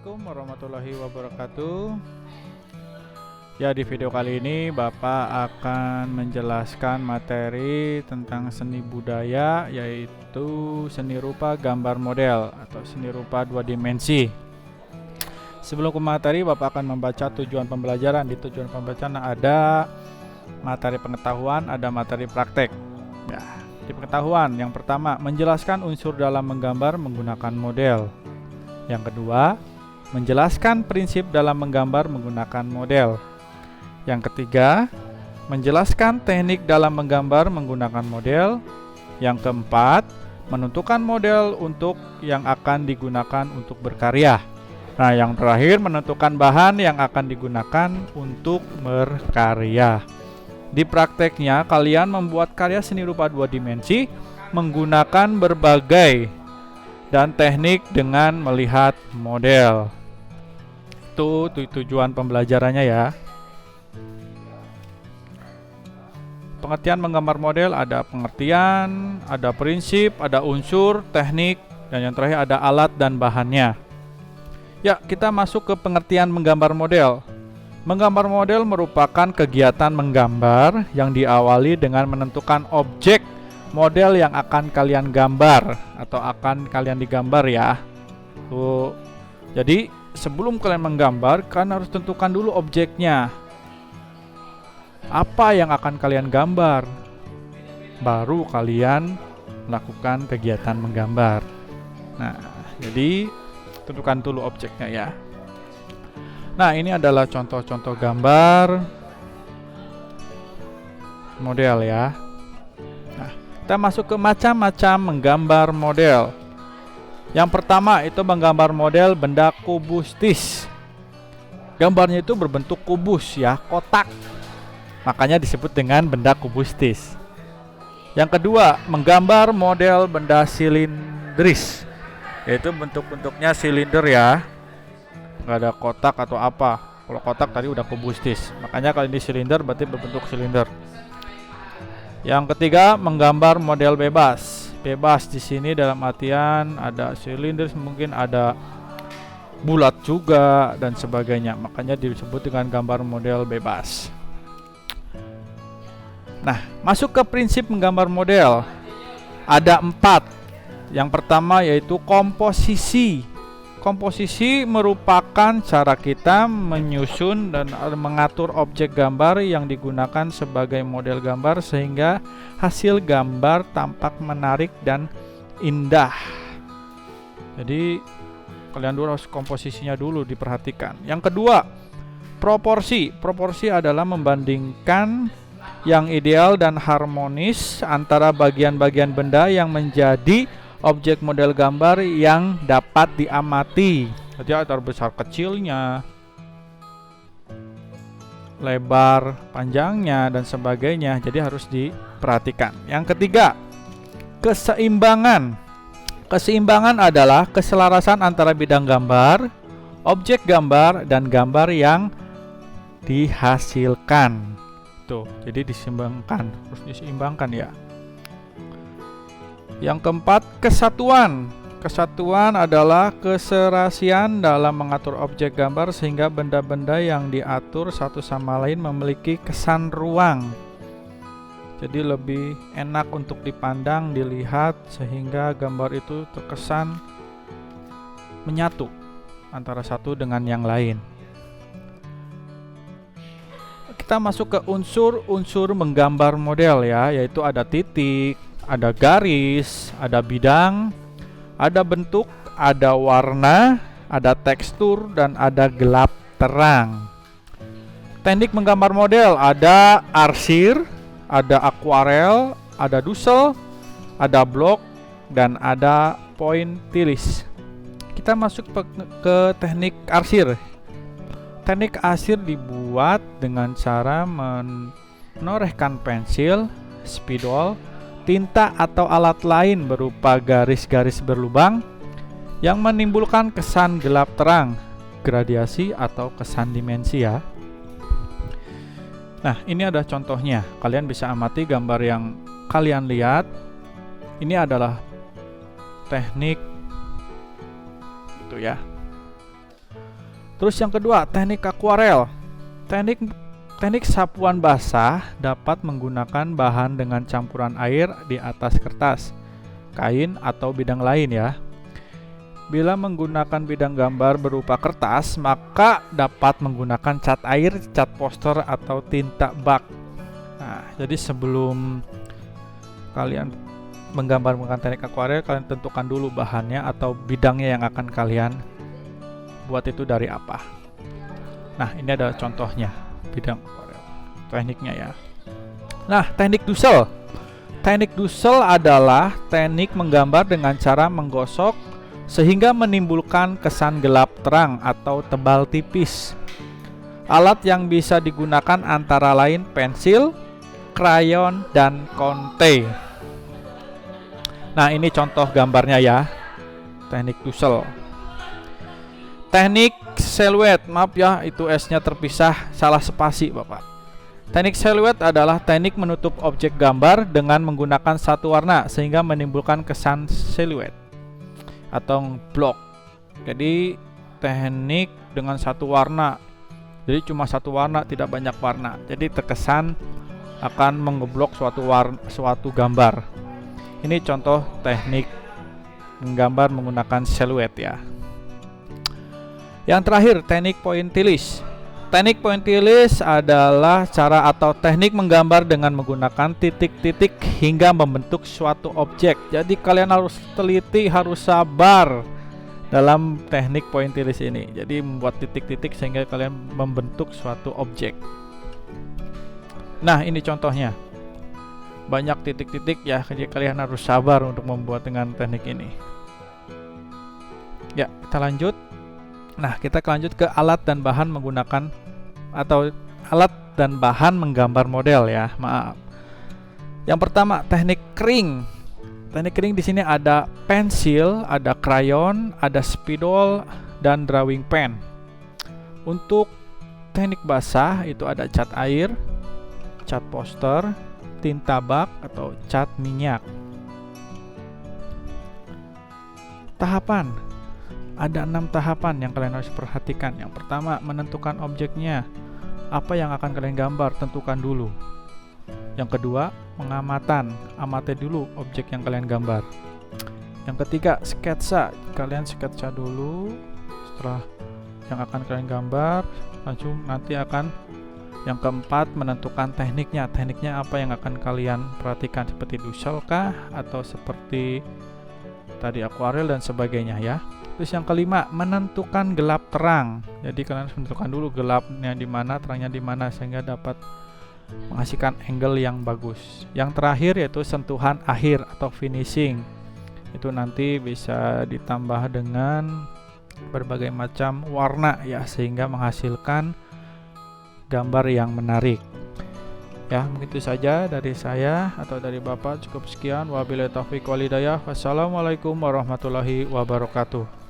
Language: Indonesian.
Assalamualaikum warahmatullahi wabarakatuh. Ya, di video kali ini Bapak akan menjelaskan materi tentang seni budaya, yaitu seni rupa gambar model atau seni rupa dua dimensi. Sebelum ke materi, Bapak akan membaca tujuan pembelajaran. Di tujuan pembelajaran ada materi pengetahuan, ada materi praktek. Ya, di pengetahuan yang pertama, menjelaskan unsur dalam menggambar menggunakan model. Yang kedua, menjelaskan prinsip dalam menggambar menggunakan model. Yang ketiga, menjelaskan teknik dalam menggambar menggunakan model. Yang keempat, menentukan model untuk yang akan digunakan untuk berkarya. Nah, yang terakhir, menentukan bahan yang akan digunakan untuk berkarya. Di prakteknya, kalian membuat karya seni rupa dua dimensi menggunakan berbagai dan teknik dengan melihat model. Itu tujuan pembelajarannya ya. Pengertian menggambar model ada pengertian, ada prinsip, ada unsur, teknik, dan yang terakhir ada alat dan bahannya. Ya, kita masuk ke pengertian menggambar model. Menggambar model merupakan kegiatan menggambar yang diawali dengan menentukan objek model yang akan kalian gambar atau akan kalian digambar ya. Tuh. Jadi sebelum kalian menggambar, kalian harus tentukan dulu objeknya. Apa yang akan kalian gambar? Baru kalian melakukan kegiatan menggambar. Nah, jadi tentukan dulu objeknya ya. Nah, ini adalah contoh-contoh gambar model ya. Kita masuk ke macam-macam menggambar model. Yang pertama itu menggambar model benda kubustis. Gambarnya itu berbentuk kubus ya, kotak. Makanya disebut dengan benda kubustis. Yang kedua, menggambar model benda silindris. Yaitu bentuk-bentuknya silinder ya. Nggak ada kotak atau apa. Kalau kotak tadi udah kubustis. Makanya kalau ini silinder berarti berbentuk silinder. Yang ketiga, menggambar model bebas. Bebas di sini dalam artian ada silinder, mungkin ada bulat juga dan sebagainya. Makanya disebut dengan gambar model bebas. Nah, masuk ke prinsip menggambar model. Ada 4. Yang pertama yaitu komposisi. Komposisi merupakan cara kita menyusun dan mengatur objek gambar yang digunakan sebagai model gambar sehingga hasil gambar tampak menarik dan indah. Jadi kalian dulu harus komposisinya dulu diperhatikan. Yang kedua, proporsi. Proporsi adalah membandingkan yang ideal dan harmonis antara bagian-bagian benda yang menjadi objek model gambar yang dapat diamati. Jadi ada besar kecilnya, lebar panjangnya dan sebagainya. Jadi harus diperhatikan. Yang ketiga, keseimbangan. Keseimbangan adalah keselarasan antara bidang gambar, objek gambar, dan gambar yang dihasilkan. Tuh, jadi diseimbangkan, harus diseimbangkan ya. Yang keempat, kesatuan. Kesatuan adalah keserasian dalam mengatur objek gambar sehingga benda-benda yang diatur satu sama lain memiliki kesan ruang. Jadi lebih enak untuk dipandang, dilihat sehingga gambar itu terkesan menyatu antara satu dengan yang lain. Kita masuk ke unsur-unsur menggambar model ya, yaitu ada titik, ada garis, ada bidang, ada bentuk, ada warna, ada tekstur, dan ada gelap terang. Teknik menggambar model ada arsir, ada akuarel, ada dusel, ada blok, dan ada pointillis. Kita masuk ke teknik arsir. Teknik arsir dibuat dengan cara menorehkan pensil, spidol, tinta atau alat lain berupa garis-garis berlubang yang menimbulkan kesan gelap terang, gradiasi atau kesan dimensi ya. Nah, ini ada contohnya. Kalian bisa amati gambar yang kalian lihat. Ini adalah teknik itu ya. Terus yang kedua, teknik akuarel. Teknik sapuan basah dapat menggunakan bahan dengan campuran air di atas kertas, kain, atau bidang lain ya. Bila menggunakan bidang gambar berupa kertas, maka dapat menggunakan cat air, cat poster, atau tinta bak. Nah, jadi sebelum kalian menggambar menggunakan teknik akuarel, kalian tentukan dulu bahannya atau bidangnya yang akan kalian buat itu dari apa. Nah, ini ada contohnya bidang akuarel, tekniknya ya. Nah, teknik dusel. Teknik dusel adalah teknik menggambar dengan cara menggosok sehingga menimbulkan kesan gelap terang atau tebal tipis. Alat yang bisa digunakan antara lain pensil, krayon, dan konte. Nah, ini contoh gambarnya ya, teknik dusel. Teknik siluet, maaf ya, itu S-nya terpisah, salah spasi Bapak. Teknik siluet adalah teknik menutup objek gambar dengan menggunakan satu warna sehingga menimbulkan kesan siluet atau blok. Jadi teknik dengan satu warna, jadi cuma satu warna, tidak banyak warna, jadi terkesan akan mengeblok suatu gambar. Ini contoh teknik menggambar menggunakan siluet ya. Yang terakhir, teknik pointillis. Teknik pointillis adalah cara atau teknik menggambar dengan menggunakan titik-titik hingga membentuk suatu objek. Jadi kalian harus teliti, harus sabar dalam teknik pointillis ini. Jadi membuat titik-titik sehingga kalian membentuk suatu objek. Nah, ini contohnya. Banyak titik-titik ya, jadi kalian harus sabar untuk membuat dengan teknik ini. Ya, kita lanjut. Nah, kita lanjut ke alat dan bahan menggunakan atau alat dan bahan menggambar model ya. Maaf. Yang pertama, teknik kering. Teknik kering di sini ada pensil, ada krayon, ada spidol, dan drawing pen. Untuk teknik basah itu ada cat air, cat poster, tinta bak atau cat minyak. Tahapan. Ada 6 tahapan yang kalian harus perhatikan. Yang pertama, menentukan objeknya. Apa yang akan kalian gambar, tentukan dulu. Yang kedua, pengamatan. Amati dulu objek yang kalian gambar. Yang ketiga, sketsa. Kalian sketsa dulu. Setelah yang akan kalian gambar, langsung nanti akan. Yang keempat, menentukan tekniknya. Tekniknya apa yang akan kalian perhatikan, seperti dusel kah atau seperti tadi akuarel dan sebagainya ya. Terus yang kelima, menentukan gelap terang. Jadi kalian harus menentukan dulu gelapnya di mana, terangnya di mana sehingga dapat menghasilkan angle yang bagus. Yang terakhir yaitu sentuhan akhir atau finishing. Itu nanti bisa ditambah dengan berbagai macam warna ya sehingga menghasilkan gambar yang menarik. Ya, begitu saja dari saya atau dari Bapak. Cukup sekian. Wabillahi taufiq wal hidayah. Wassalamualaikum warahmatullahi wabarakatuh.